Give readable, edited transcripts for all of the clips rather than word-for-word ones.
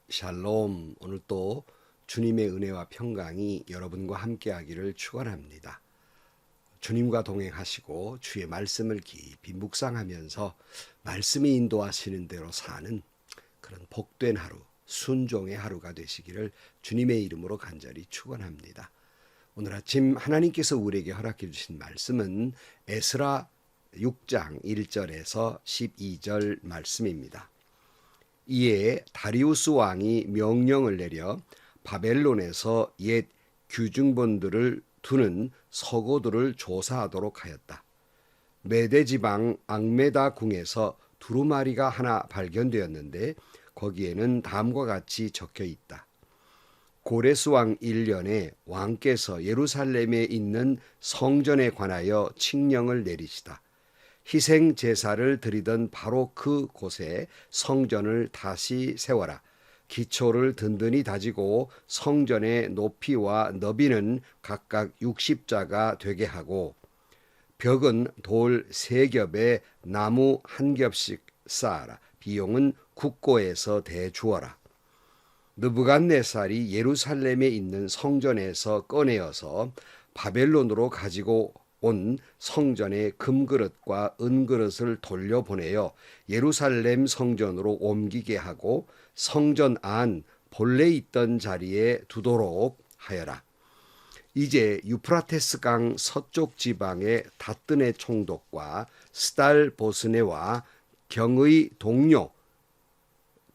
샬롬. 오늘 또 주님의 은혜와 평강이 여러분과 함께하기를 축원합니다. 주님과 동행하시고 주의 말씀을 깊이 묵상하면서 말씀이 인도하시는 대로 사는 그런 복된 하루, 순종의 하루가 되시기를 주님의 이름으로 간절히 축원합니다. 오늘 아침 하나님께서 우리에게 허락해 주신 말씀은 에스라 6장 1절에서 12절 말씀입니다. 이에 다리우스 왕이 명령을 내려 바벨론에서 옛 규중본들을 두는 서고들을 조사하도록 하였다. 메대 지방 앙메다 궁에서 두루마리가 하나 발견되었는데 거기에는 다음과 같이 적혀 있다. 고레스 왕 1년에 왕께서 예루살렘에 있는 성전에 관하여 칙령을 내리시다. 희생 제사를 드리던 바로 그 곳에 성전을 다시 세워라. 기초를 든든히 다지고 성전의 높이와 너비는 각각 60자가 되게 하고 벽은 돌 3겹에 나무 1겹씩 쌓아라. 비용은 국고에서 대주어라. 느부갓네살이 예루살렘에 있는 성전에서 꺼내어서 바벨론으로 가지고 온 성전의 금그릇과 은그릇을 돌려보내어 예루살렘 성전으로 옮기게 하고 성전 안 본래 있던 자리에 두도록 하여라. 이제 유프라테스 강 서쪽 지방의 다뜨네 총독과 스달 보스네와 경의 동료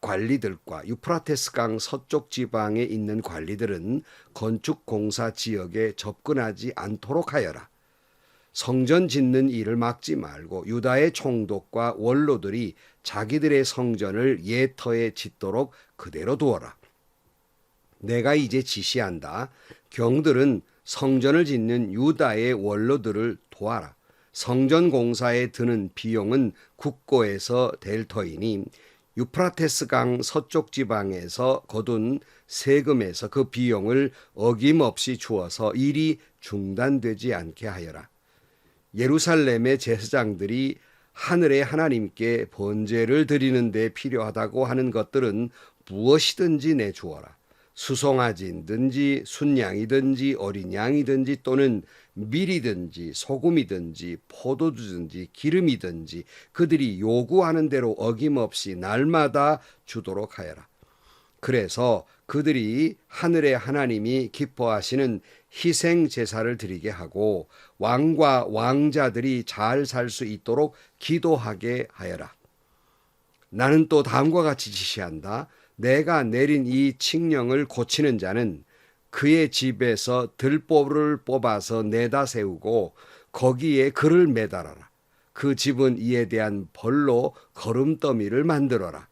관리들과 유프라테스 강 서쪽 지방에 있는 관리들은 건축 공사 지역에 접근하지 않도록 하여라. 성전 짓는 일을 막지 말고 유다의 총독과 원로들이 자기들의 성전을 예터에 짓도록 그대로 두어라. 내가 이제 지시한다. 경들은 성전을 짓는 유다의 원로들을 도와라. 성전 공사에 드는 비용은 국고에서 될 터이니 유프라테스 강 서쪽 지방에서 거둔 세금에서 그 비용을 어김없이 주어서 일이 중단되지 않게 하여라. 예루살렘의 제사장들이 하늘의 하나님께 번제를 드리는 데 필요하다고 하는 것들은 무엇이든지 내주어라. 수송아지든지 순양이든지 어린 양이든지 또는 밀이든지 소금이든지 포도주든지 기름이든지 그들이 요구하는 대로 어김없이 날마다 주도록 하여라. 그래서 그들이 하늘의 하나님이 기뻐하시는 희생 제사를 드리게 하고 왕과 왕자들이 잘 살 수 있도록 기도하게 하여라. 나는 또 다음과 같이 지시한다. 내가 내린 이 칙령을 고치는 자는 그의 집에서 들보를 뽑아서 내다 세우고 거기에 그를 매달아라. 그 집은 이에 대한 벌로 거름더미를 만들어라.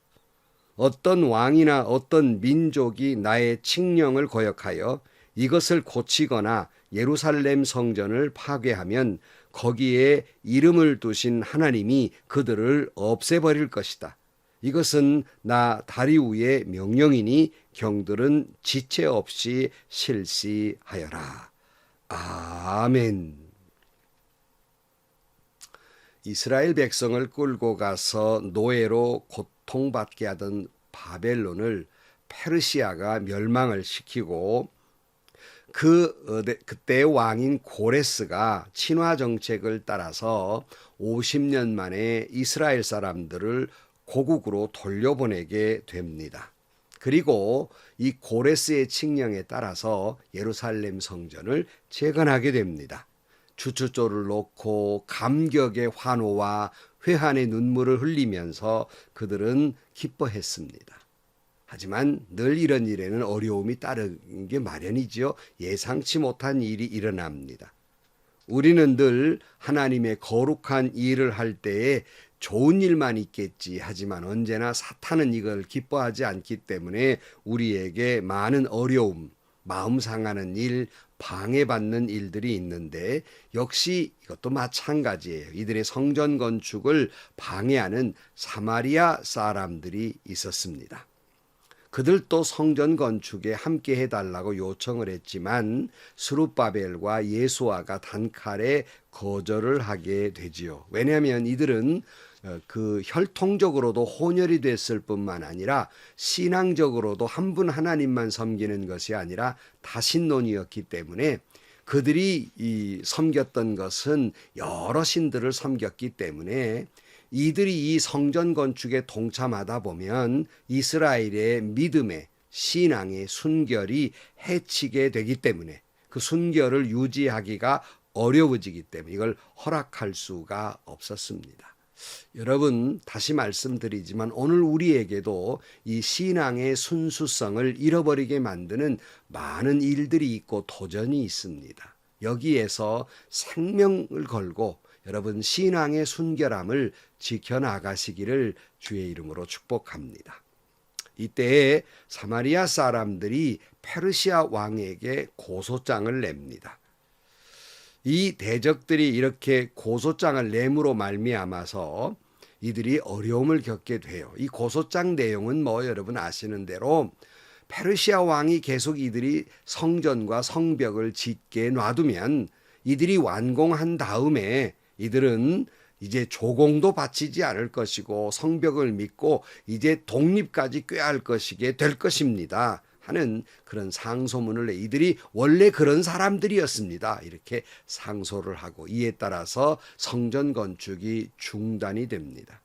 어떤 왕이나 어떤 민족이 나의 칙령을 거역하여 이것을 고치거나 예루살렘 성전을 파괴하면 거기에 이름을 두신 하나님이 그들을 없애버릴 것이다. 이것은 나 다리우의 명령이니 경들은 지체 없이 실시하여라. 아멘. 이스라엘 백성을 끌고 가서 노예로 고통받게 하던 바벨론을 페르시아가 멸망을 시키고 그때 왕인 고레스가 친화 정책을 따라서 50년 만에 이스라엘 사람들을 고국으로 돌려보내게 됩니다. 그리고 이 고레스의 칙령에 따라서 예루살렘 성전을 재건하게 됩니다. 추추조를 놓고 감격의 환호와 회한의 눈물을 흘리면서 그들은 기뻐했습니다. 하지만 늘 이런 일에는 어려움이 따르는 게 마련이지요. 예상치 못한 일이 일어납니다. 우리는 늘 하나님의 거룩한 일을 할 때에 좋은 일만 있겠지 하지만 언제나 사탄은 이걸 기뻐하지 않기 때문에 우리에게 많은 어려움, 마음 상하는 일, 방해받는 일들이 있는데 역시 이것도 마찬가지예요. 이들의 성전 건축을 방해하는 사마리아 사람들이 있었습니다. 그들도 성전 건축에 함께 해달라고 요청을 했지만 스룹바벨과 예수아가 단칼에 거절을 하게 되지요. 왜냐하면 이들은 그 혈통적으로도 혼혈이 됐을 뿐만 아니라 신앙적으로도 한 분 하나님만 섬기는 것이 아니라 다신론이었기 때문에 그들이 섬겼던 것은 여러 신들을 섬겼기 때문에 이들이 이 성전 건축에 동참하다 보면 이스라엘의 믿음의 신앙의 순결이 해치게 되기 때문에 그 순결을 유지하기가 어려워지기 때문에 이걸 허락할 수가 없었습니다. 여러분, 다시 말씀드리지만 오늘 우리에게도 이 신앙의 순수성을 잃어버리게 만드는 많은 일들이 있고 도전이 있습니다. 여기에서 생명을 걸고 여러분 신앙의 순결함을 지켜나가시기를 주의 이름으로 축복합니다. 이때에 사마리아 사람들이 페르시아 왕에게 고소장을 냅니다. 이 대적들이 이렇게 고소장을 내므로 말미암아서 이들이 어려움을 겪게 돼요. 이 고소장 내용은 여러분 아시는 대로 페르시아 왕이 계속 이들이 성전과 성벽을 짓게 놔두면 이들이 완공한 다음에 이들은 이제 조공도 바치지 않을 것이고 성벽을 믿고 이제 독립까지 꾀할 것이게 될 것입니다 하는 그런 상소문을 내 이들이 원래 그런 사람들이었습니다. 이렇게 상소를 하고 이에 따라서 성전 건축이 중단이 됩니다.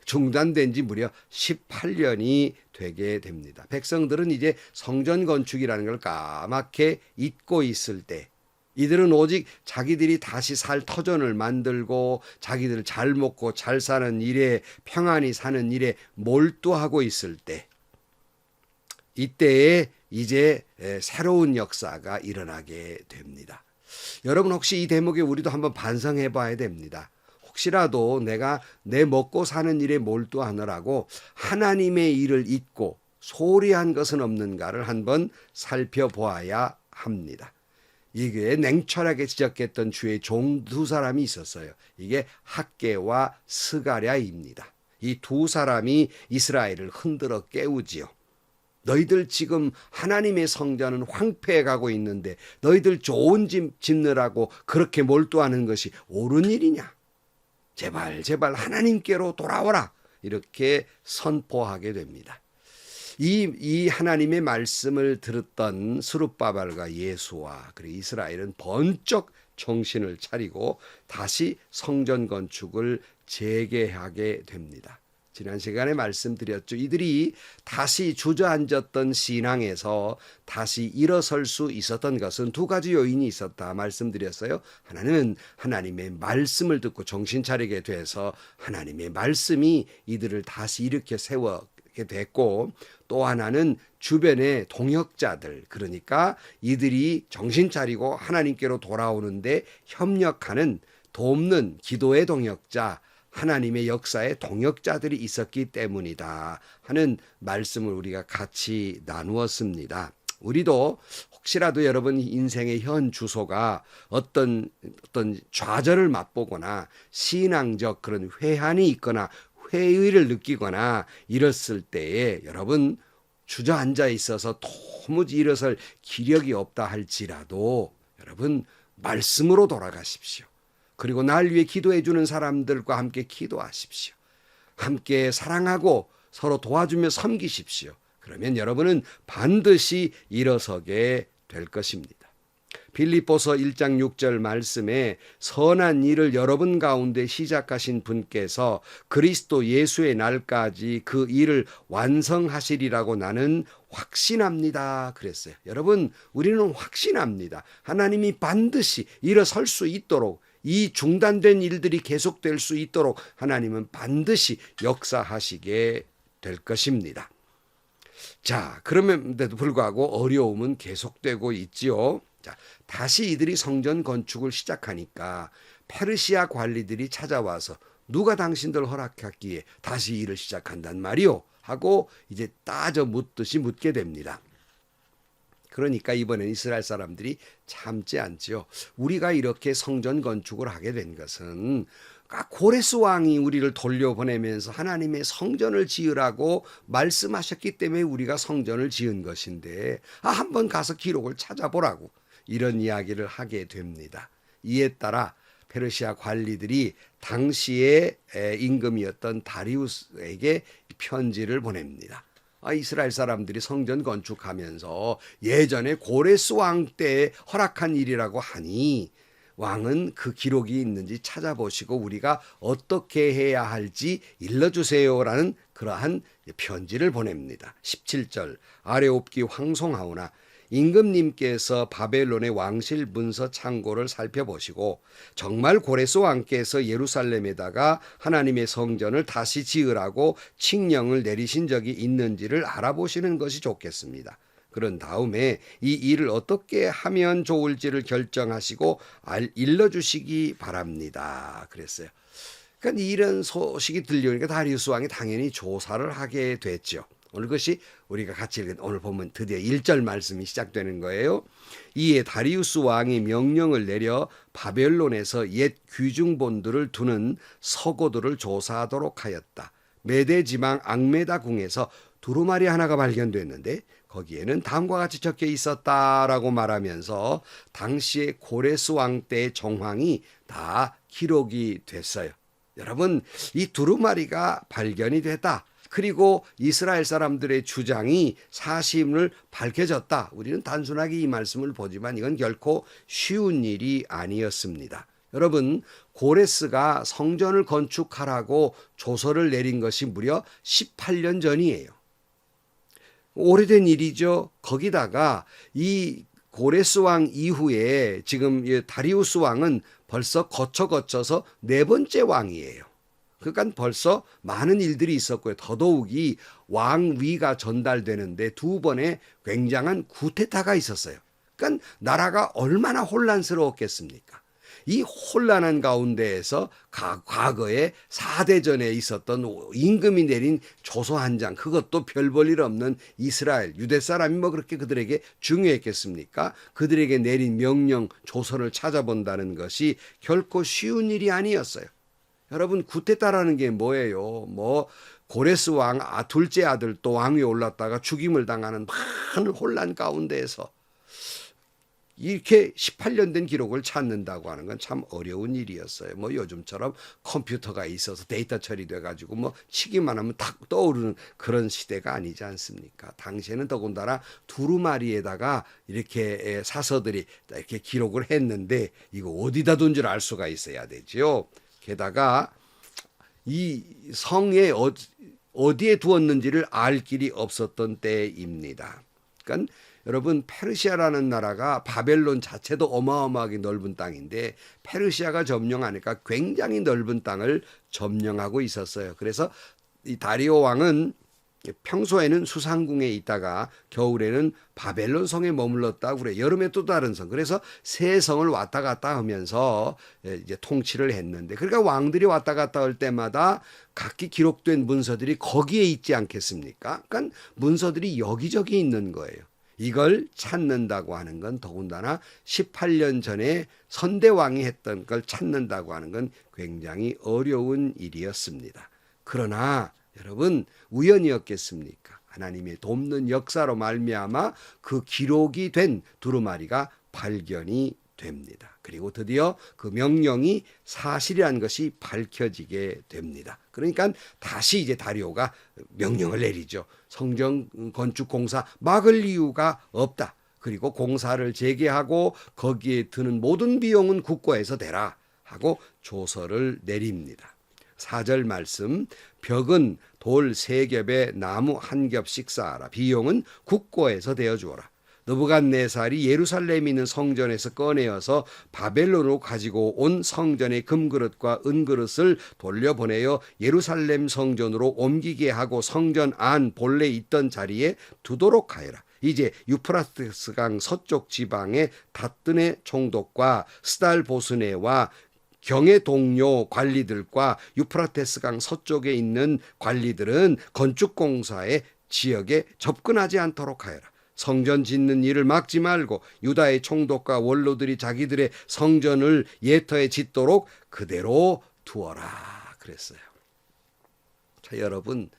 중단된 지 무려 18년이 되게 됩니다. 백성들은 이제 성전 건축이라는 걸 까맣게 잊고 있을 때 이들은 오직 자기들이 다시 살 터전을 만들고 자기들 잘 먹고 잘 사는 일에 평안히 사는 일에 몰두하고 있을 때 이때에 이제 새로운 역사가 일어나게 됩니다. 여러분 혹시 이 대목에 우리도 한번 반성해 봐야 됩니다. 혹시라도 내가 내 먹고 사는 일에 몰두하느라고 하나님의 일을 잊고 소홀히한 것은 없는가를 한번 살펴보아야 합니다. 이게 냉철하게 지적했던 주의 종 두 사람이 있었어요. 이게 학개와 스가랴입니다. 이 두 사람이 이스라엘을 흔들어 깨우지요. 너희들 지금 하나님의 성전은 황폐해 가고 있는데 너희들 좋은 집 짓느라고 그렇게 몰두하는 것이 옳은 일이냐? 제발 하나님께로 돌아오라. 이렇게 선포하게 됩니다. 이 하나님의 말씀을 들었던 스룹바벨과 예수와 그리고 이스라엘은 번쩍 정신을 차리고 다시 성전 건축을 재개하게 됩니다. 지난 시간에 말씀드렸죠. 이들이 다시 주저앉았던 신앙에서 다시 일어설 수 있었던 것은 두 가지 요인이 있었다 말씀드렸어요. 하나는 하나님의 말씀을 듣고 정신 차리게 돼서 하나님의 말씀이 이들을 다시 일으켜 세우게 됐고, 또 하나는 주변의 동역자들, 그러니까 이들이 정신 차리고 하나님께로 돌아오는데 협력하는 돕는 기도의 동역자, 하나님의 역사에 동역자들이 있었기 때문이다 하는 말씀을 우리가 같이 나누었습니다. 우리도 혹시라도 여러분 인생의 현 주소가 어떤 좌절을 맛보거나 신앙적 그런 회한이 있거나 회의를 느끼거나 이랬을 때에 여러분 주저앉아 있어서 도무지 일어설 기력이 없다 할지라도 여러분 말씀으로 돌아가십시오. 그리고 날 위해 기도해 주는 사람들과 함께 기도하십시오. 함께 사랑하고 서로 도와주며 섬기십시오. 그러면 여러분은 반드시 일어서게 될 것입니다. 빌립보서 1장 6절 말씀에 선한 일을 여러분 가운데 시작하신 분께서 그리스도 예수의 날까지 그 일을 완성하시리라고 나는 확신합니다. 그랬어요. 여러분, 우리는 확신합니다. 하나님이 반드시 일어설 수 있도록, 이 중단된 일들이 계속될 수 있도록 하나님은 반드시 역사하시게 될 것입니다. 자, 그럼에도 불구하고 어려움은 계속되고 있지요. 자, 다시 이들이 성전 건축을 시작하니까 페르시아 관리들이 찾아와서 누가 당신들 허락했기에 다시 일을 시작한단 말이오? 하고 이제 따져 묻듯이 묻게 됩니다. 그러니까 이번엔 이스라엘 사람들이 참지 않지요. 우리가 이렇게 성전 건축을 하게 된 것은 고레스 왕이 우리를 돌려보내면서 하나님의 성전을 지으라고 말씀하셨기 때문에 우리가 성전을 지은 것인데 한번 가서 기록을 찾아보라고 이런 이야기를 하게 됩니다. 이에 따라 페르시아 관리들이 당시의 임금이었던 다리우스에게 편지를 보냅니다. 이스라엘 사람들이 성전 건축하면서 예전에 고레스 왕 때 허락한 일이라고 하니 왕은 그 기록이 있는지 찾아보시고 우리가 어떻게 해야 할지 일러주세요라는 그러한 편지를 보냅니다. 17절 아레옵기 황송하오나 임금님께서 바벨론의 왕실 문서 창고를 살펴보시고 정말 고레스 왕께서 예루살렘에다가 하나님의 성전을 다시 지으라고 칙령을 내리신 적이 있는지를 알아보시는 것이 좋겠습니다. 그런 다음에 이 일을 어떻게 하면 좋을지를 결정하시고 일러주시기 바랍니다. 그랬어요. 그러니까 이런 소식이 들려오니까 다리우스 왕이 당연히 조사를 하게 됐죠. 오늘 그것이 우리가 같이 읽은 오늘 보면 드디어 1절 말씀이 시작되는 거예요. 이에 다리우스 왕이 명령을 내려 바벨론에서 옛 귀중본들을 두는 서고들을 조사하도록 하였다. 메대 지방 앙메다 궁에서 두루마리 하나가 발견됐는데 거기에는 다음과 같이 적혀 있었다라고 말하면서 당시의 고레스 왕 때의 정황이 다 기록이 됐어요. 여러분, 이 두루마리가 발견이 됐다. 그리고 이스라엘 사람들의 주장이 사실을 밝혀졌다. 우리는 단순하게 이 말씀을 보지만 이건 결코 쉬운 일이 아니었습니다. 여러분, 고레스가 성전을 건축하라고 조서를 내린 것이 무려 18년 전이에요. 오래된 일이죠. 거기다가 이 고레스 왕 이후에 지금 다리우스 왕은 벌써 거쳐서 네 번째 왕이에요. 그러니까 벌써 많은 일들이 있었고요. 더더욱이 왕위가 전달되는데 두 번의 굉장한 쿠데타가 있었어요. 그러니까 나라가 얼마나 혼란스러웠겠습니까? 이 혼란한 가운데에서 과거에 4대전에 있었던 임금이 내린 조서 한 장, 그것도 별 볼 일 없는 이스라엘, 유대 사람이 뭐 그렇게 그들에게 중요했겠습니까? 그들에게 내린 명령, 조서를 찾아본다는 것이 결코 쉬운 일이 아니었어요. 여러분, 쿠데타라는 게 뭐예요? 고레스 왕 둘째 아들 또 왕위에 올랐다가 죽임을 당하는 많은 혼란 가운데에서 이렇게 18년 된 기록을 찾는다고 하는 건 참 어려운 일이었어요. 요즘처럼 컴퓨터가 있어서 데이터 처리돼 가지고 치기만 하면 탁 떠오르는 그런 시대가 아니지 않습니까? 당시에는 더군다나 두루마리에다가 이렇게 사서들이 이렇게 기록을 했는데 이거 어디다 둔 줄 알 수가 있어야 되죠. 게다가 이 성에 어디에 두었는지를 알 길이 없었던 때입니다. 그러니까 여러분, 페르시아라는 나라가 바벨론 자체도 어마어마하게 넓은 땅인데 페르시아가 점령하니까 굉장히 넓은 땅을 점령하고 있었어요. 그래서 이 다리오 왕은 평소에는 수상궁에 있다가 겨울에는 바벨론 성에 머물렀다고 그래. 여름에 또 다른 성. 그래서 세 성을 왔다 갔다 하면서 이제 통치를 했는데, 그러니까 왕들이 왔다 갔다 할 때마다 각기 기록된 문서들이 거기에 있지 않겠습니까? 그러니까 문서들이 여기저기 있는 거예요. 이걸 찾는다고 하는 건 더군다나 18년 전에 선대왕이 했던 걸 찾는다고 하는 건 굉장히 어려운 일이었습니다. 그러나 여러분, 우연이었겠습니까? 하나님의 돕는 역사로 말미암아 그 기록이 된 두루마리가 발견이 됩니다. 그리고 드디어 그 명령이 사실이라는 것이 밝혀지게 됩니다. 그러니까 다시 이제 다리오가 명령을 내리죠. 성전 건축 공사 막을 이유가 없다. 그리고 공사를 재개하고 거기에 드는 모든 비용은 국고에서 대라 하고 조서를 내립니다. 4절 말씀, 벽은 돌 3겹에 나무 1겹씩 쌓아라. 비용은 국고에서 대어 주어라. 느부갓네살이 예루살렘에 있는 성전에서 꺼내어서 바벨론으로 가지고 온 성전의 금그릇과 은그릇을 돌려보내어 예루살렘 성전으로 옮기게 하고 성전 안 본래 있던 자리에 두도록 하여라. 이제 유프라테스강 서쪽 지방의 다뜨네 총독과 스달 보스네와 경의 동료 관리들과 유프라테스강 서쪽에 있는 관리들은 건축공사의 지역에 접근하지 않도록 하여라. 성전 짓는 일을 막지 말고 유다의 총독과 원로들이 자기들의 성전을 예터에 짓도록 그대로 두어라 그랬어요. 자, 여러분,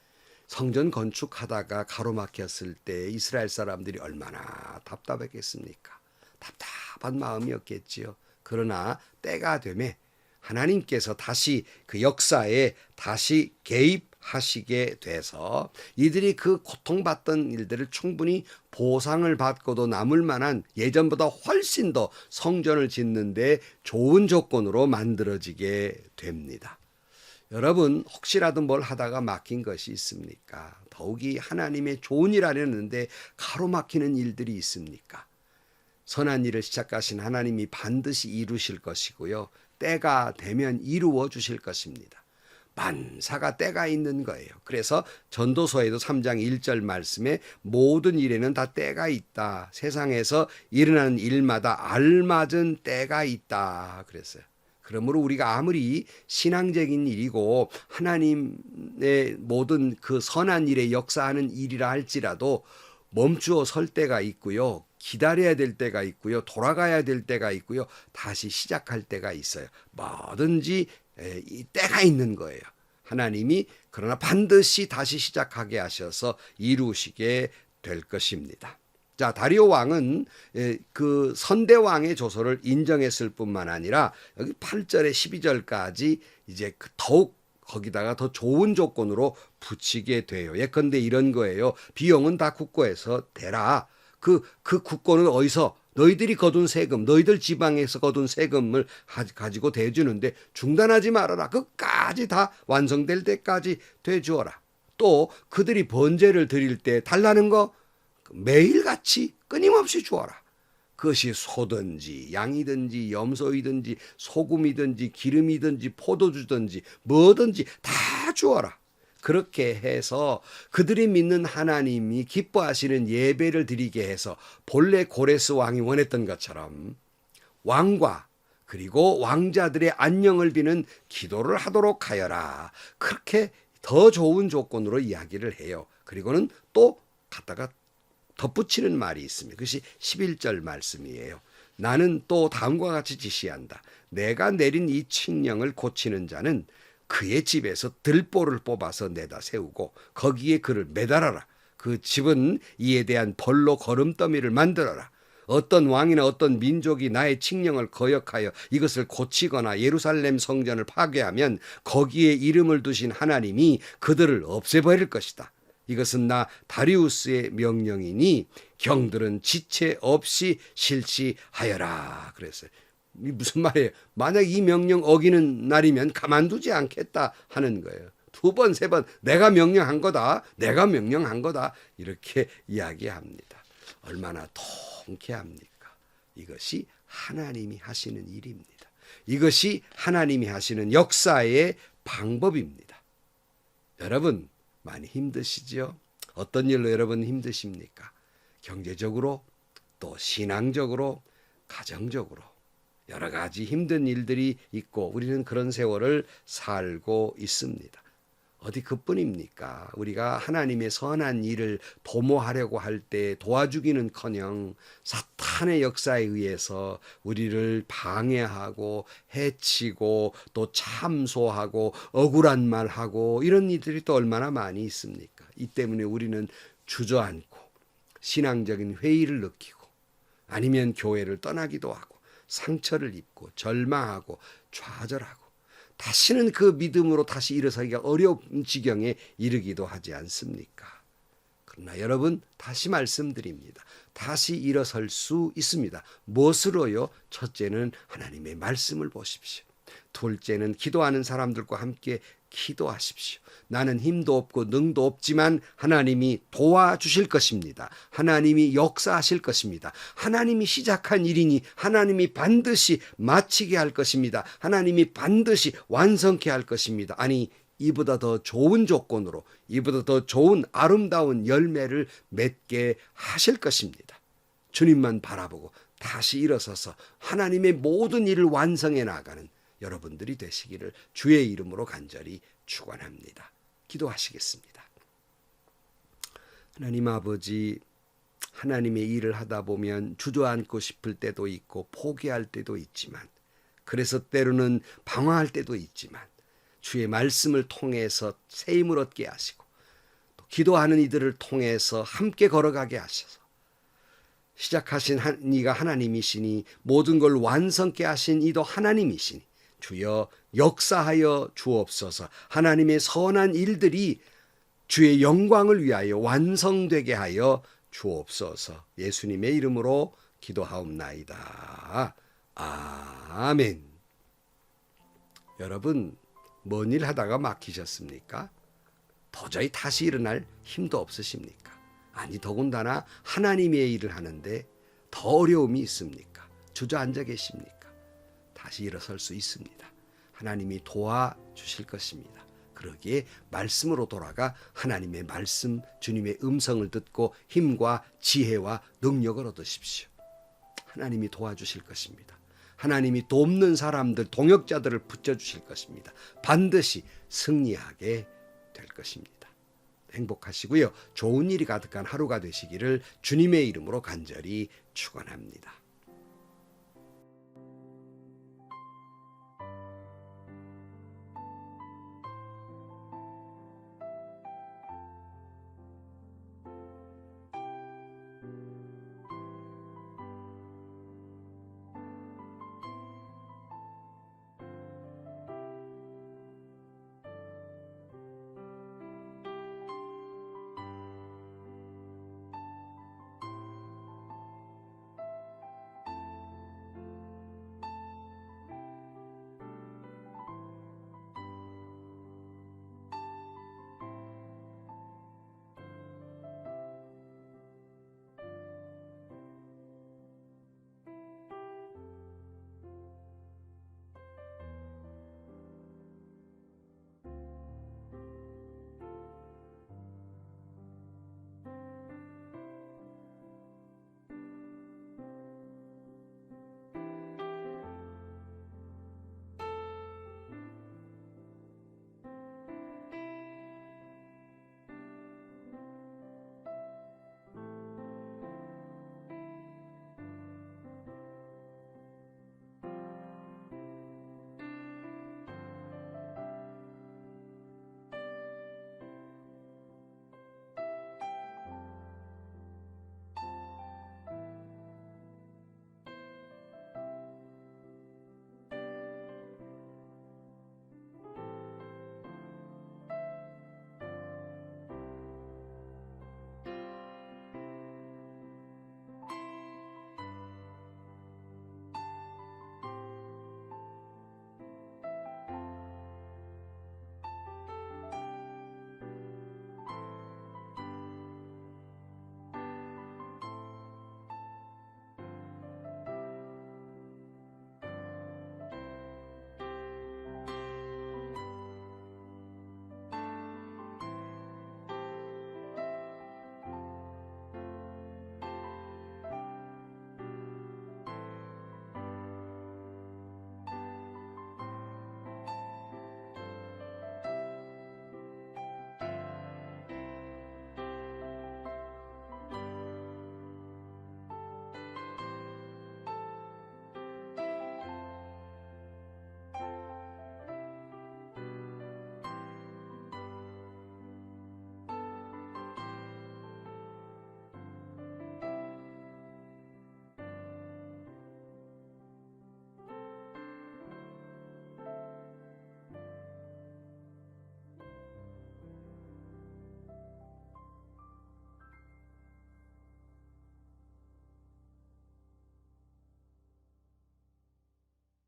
성전 건축하다가 가로막혔을 때 이스라엘 사람들이 얼마나 답답했겠습니까? 답답한 마음이었겠지요. 그러나 때가 되매 하나님께서 다시 그 역사에 다시 개입하시게 돼서 이들이 그 고통받던 일들을 충분히 보상을 받고도 남을 만한 예전보다 훨씬 더 성전을 짓는데 좋은 조건으로 만들어지게 됩니다. 여러분 혹시라도 뭘 하다가 막힌 것이 있습니까? 더욱이 하나님의 좋은 일 하려는데 가로막히는 일들이 있습니까? 선한 일을 시작하신 하나님이 반드시 이루실 것이고요. 때가 되면 이루어 주실 것입니다. 만사가 때가 있는 거예요. 그래서 전도서에도 3장 1절 말씀에 모든 일에는 다 때가 있다. 세상에서 일어나는 일마다 알맞은 때가 있다. 그랬어요. 그러므로 우리가 아무리 신앙적인 일이고 하나님의 모든 그 선한 일에 역사하는 일이라 할지라도 멈추어 설 때가 있고요. 기다려야 될 때가 있고요. 돌아가야 될 때가 있고요. 다시 시작할 때가 있어요. 뭐든지 이 때가 있는 거예요. 하나님이 그러나 반드시 다시 시작하게 하셔서 이루시게 될 것입니다. 자, 다리오 왕은 그 선대 왕의 조서를 인정했을 뿐만 아니라 여기 8절에 12절까지 이제 더욱 거기다가 더 좋은 조건으로 붙이게 돼요. 예컨대 이런 거예요. 비용은 다 국고에서 대라. 그 국고는 어디서 너희들이 거둔 세금, 너희들 지방에서 거둔 세금을 가지고 대주는데 중단하지 말아라. 끝까지 다 완성될 때까지 대주어라. 또 그들이 번제를 드릴 때 달라는 거 매일같이 끊임없이 주어라. 그것이 소든지 양이든지 염소이든지 소금이든지 기름이든지 포도주든지 뭐든지 다 주어라. 그렇게 해서 그들이 믿는 하나님이 기뻐하시는 예배를 드리게 해서 본래 고레스 왕이 원했던 것처럼 왕과 그리고 왕자들의 안녕을 비는 기도를 하도록 하여라. 그렇게 더 좋은 조건으로 이야기를 해요. 그리고는 또 갖다가 덧붙이는 말이 있습니다. 그것이 11절 말씀이에요. 나는 또 다음과 같이 지시한다. 내가 내린 이 칙령을 고치는 자는 그의 집에서 들보를 뽑아서 내다 세우고 거기에 그를 매달아라. 그 집은 이에 대한 벌로 걸음더미를 만들어라. 어떤 왕이나 어떤 민족이 나의 칙령을 거역하여 이것을 고치거나 예루살렘 성전을 파괴하면 거기에 이름을 두신 하나님이 그들을 없애버릴 것이다. 이것은 나 다리우스의 명령이니 경들은 지체 없이 실시하여라. 그랬어요. 무슨 말이에요? 만약 이 명령 어기는 날이면 가만두지 않겠다 하는 거예요. 두 번, 세 번 내가 명령한 거다. 내가 명령한 거다. 이렇게 이야기합니다. 얼마나 통쾌합니까? 이것이 하나님이 하시는 일입니다. 이것이 하나님이 하시는 역사의 방법입니다. 여러분 많이 힘드시죠? 어떤 일로 여러분 힘드십니까? 경제적으로 또 신앙적으로 가정적으로 여러 가지 힘든 일들이 있고 우리는 그런 세월을 살고 있습니다. 어디 그뿐입니까? 우리가 하나님의 선한 일을 도모하려고 할 때 도와주기는커녕 사탄의 역사에 의해서 우리를 방해하고 해치고 또 참소하고 억울한 말하고 이런 일들이 또 얼마나 많이 있습니까? 이 때문에 우리는 주저앉고 신앙적인 회의를 느끼고 아니면 교회를 떠나기도 하고 상처를 입고 절망하고 좌절하고 다시는 그 믿음으로 다시 일어서기가 어려운 지경에 이르기도 하지 않습니까? 그러나 여러분 다시 말씀드립니다. 다시 일어설 수 있습니다. 무엇으로요? 첫째는 하나님의 말씀을 보십시오. 둘째는 기도하는 사람들과 함께 기도하십시오. 나는 힘도 없고 능도 없지만 하나님이 도와주실 것입니다. 하나님이 역사하실 것입니다. 하나님이 시작한 일이니 하나님이 반드시 마치게 할 것입니다. 하나님이 반드시 완성케 할 것입니다. 아니 이보다 더 좋은 조건으로 이보다 더 좋은 아름다운 열매를 맺게 하실 것입니다. 주님만 바라보고 다시 일어서서 하나님의 모든 일을 완성해 나가는 여러분들이 되시기를 주의 이름으로 간절히 축원합니다. 기도하시겠습니다. 하나님 아버지, 하나님의 일을 하다 보면 주저앉고 싶을 때도 있고 포기할 때도 있지만 그래서 때로는 방황할 때도 있지만 주의 말씀을 통해서 새 힘을 얻게 하시고 또 기도하는 이들을 통해서 함께 걸어가게 하셔서 시작하신 이가 하나님이시니 모든 걸 완성케 하신 이도 하나님이시니 주여 역사하여 주옵소서. 하나님의 선한 일들이 주의 영광을 위하여 완성되게 하여 주옵소서. 예수님의 이름으로 기도하옵나이다. 아멘. 여러분, 뭔 일 하다가 막히셨습니까? 도저히 다시 일어날 힘도 없으십니까? 아니, 더군다나 하나님의 일을 하는데 더 어려움이 있습니까? 주저앉아 계십니까? 다시 일어설 수 있습니다. 하나님이 도와주실 것입니다. 그러기에 말씀으로 돌아가 하나님의 말씀, 주님의 음성을 듣고 힘과 지혜와 능력을 얻으십시오. 하나님이 도와주실 것입니다. 하나님이 돕는 사람들, 동역자들을 붙여주실 것입니다. 반드시 승리하게 될 것입니다. 행복하시고요. 좋은 일이 가득한 하루가 되시기를 주님의 이름으로 간절히 축원합니다.